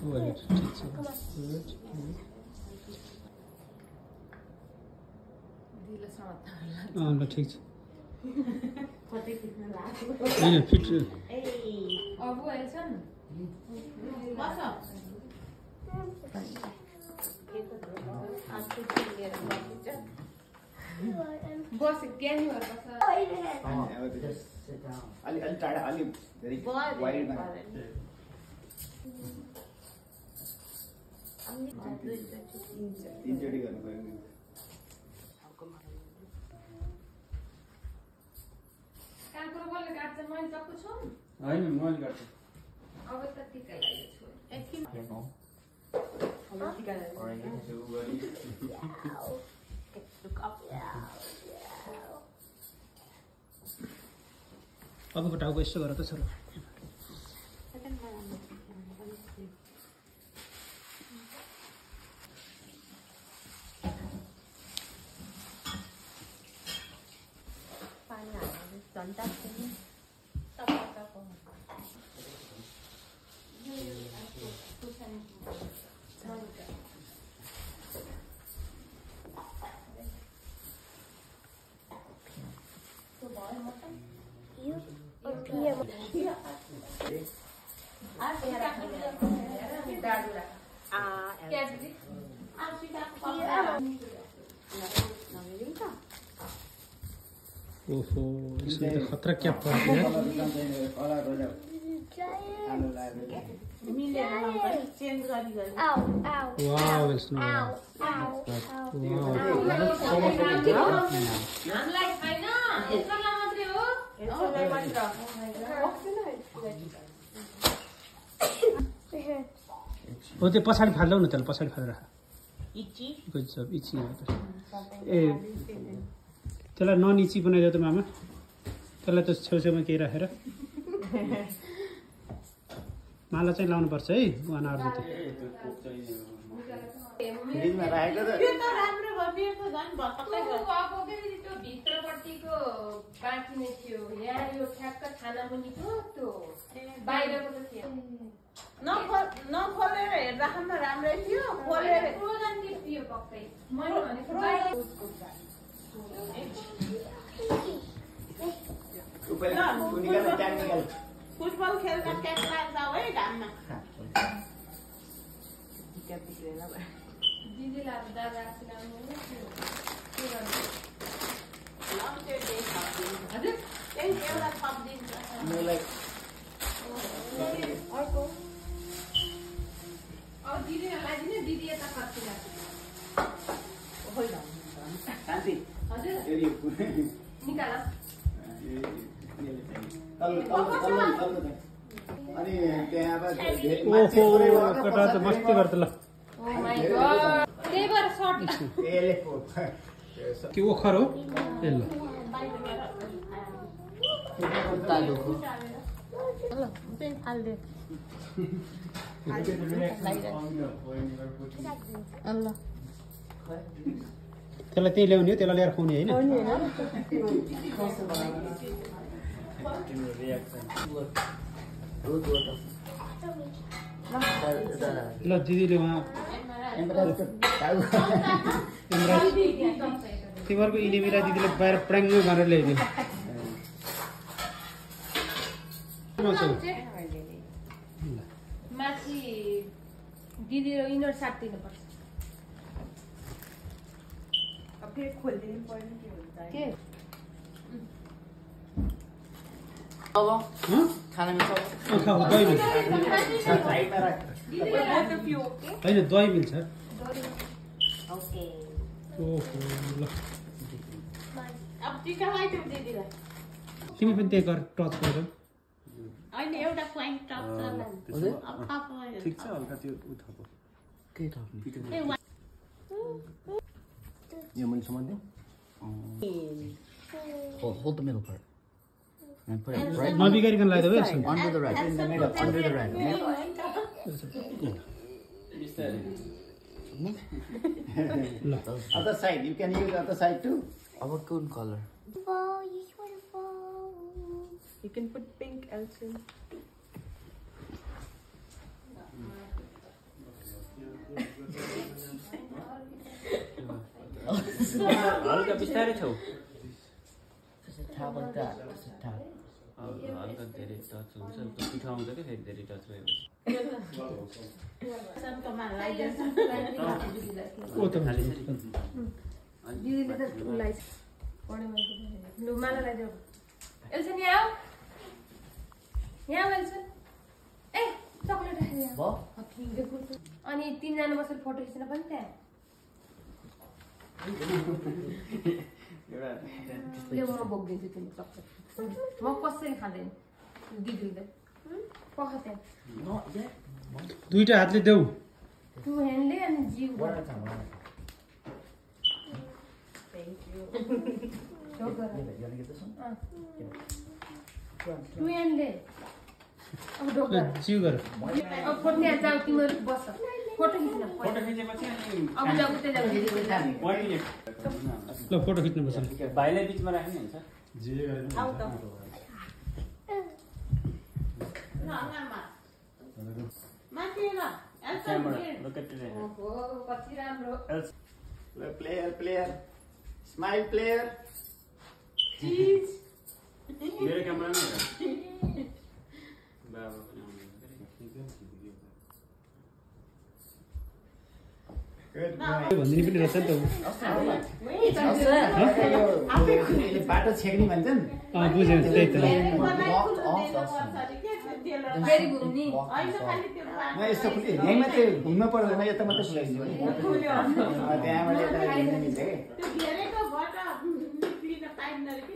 Wait, Come on. good. ल ठीक छ हैन फिट अब हेर्छन् बस ज्ञानी भएर बस अलि टाढा अलि धेरै वाइडमा तीनचोटि गर्नु पर्यो कानको बोलले काट्छ मैले चक्कु छु हैन मैले गर्छु अब त टिका लाग्यो छु एकछिन अबको टाउको यसो गर त छ ल ओहो इसमें तो खतरा क्या पड़ गया वाओ इट्स नो हो त्यो पछाडि फाल्दै न त्यसलाई पछाडि फालेर राख इची गुड जब इची ए त्यसलाई नन इची बनाइदियो त मामा त्यसलाई त छेउछेउमा केही राखेर माला चाहिँ लाउनु पर्छ है 1 आवर जति फ्रिजमा राखेको त त्यो त राम्रो भयो त्यो त झन् भत्तै गएको त्यो भित्रपट्टिको बाँकी नै थियो यहाँ यो ठ्याक्क खाना मुनिको त्यो बाहिरको त थियो नखोलेर हेर्दाखेरि राम्रै थियो खोलेर फ्रोजन थियो पक्कै मैले भनेको बाहिर फुटबल खेल्दा ट्याप लाग्छ है घाममा दिदीलाई अब दादा सिलाउनु के गर्नु हजुर त्यही एउटा थपिदिन्छ अर्को अब दिदीलाई लादिने दिदी यता फर्किला शान्ति हजुर निकाल अनि त्यहाँ अब ओहो कटा त मस्ती गर्छ ल ओ माय गॉड त्यही भएर सर्ट के ओखर हो ए ल त्यसलाई त्यही ल्याउने हो त्यसलाई ल्याएर खुवाउने होइन ल दिदीले उहाँ तिमीहरूको इलिमिरा दिदीले बाहिर प्राङ्गै गरेर ल्याइदियो माथि दिदी र इनर साट दिनुपर्छ फेरि खोलिदिनु पर्ने के हुन्छ के अब खाना मिल्छ दही मिल्छ होइन दही मिल्छ ओके ओहो ल अब टिका लगाइदिउँ दिदीलाई तिमी पनि त्यही गर टच गर होइन एउटा प्वाइन्ट टप ठिक छ हल्का त्यो उठाको के थप्ने यो मैले समात्दिउँ hold the middle part and put it right नबिगारिकन लगाइदेऊ है यसो under the right under the right ल other side you can use other side too अब कुन color You can put pink also. हल्का बिस्तारै छौ थाहा पनि त थाहा हल्का धेरै टच हुन्छ नि त पिठो आउँछ कि फेरि धेरै टच भएपछि ओ त खाली दिदीले त उसलाई पढ्यो लु माला लगाइदेऊ एल्सन यहाँ आऊ यहाँ एल्सन ए चक्लेट राखेँ अनि 3 जना बसेर फोटो खिच्न पनि त्यहाँ म बोकिदिन्छु तिमी चक्लेट म कसरी खाँदैन दिदीले पख त्यहाँ दुईटा हातले देऊ टु ह्यान्डले अनि जिउ टु ह्यान्डले अब ढोका जिउ गर अब फोट्ने जाऊ तिमीहरू बस फोटो खिच्न फोटो खिचेपछि अब जाऊ उतै जाऊ ल फोटो खिच्नु पर्छ भाइलाई बिचमा राख्ने हुन्छ आऊ त ल माथि ल ओहो कति राम्रो प्लेयर स्माइल प्लेयर चिज मेरो क्यामेरा नै हो बाबा पनि भनिदिनु पनि रहेछ नि त बाटो छेक्ने भन्छन् बुझेँ त्यही त फेरि घुम्ने यस्तो खुल्यो यहीँ मात्रै घुम्न पर्दैन यता मात्रै खुलाइदियो त्यहाँबाट यता घुम्न मिल्छ त्यो घेरेको बाट निक्लिन पाइन्न कि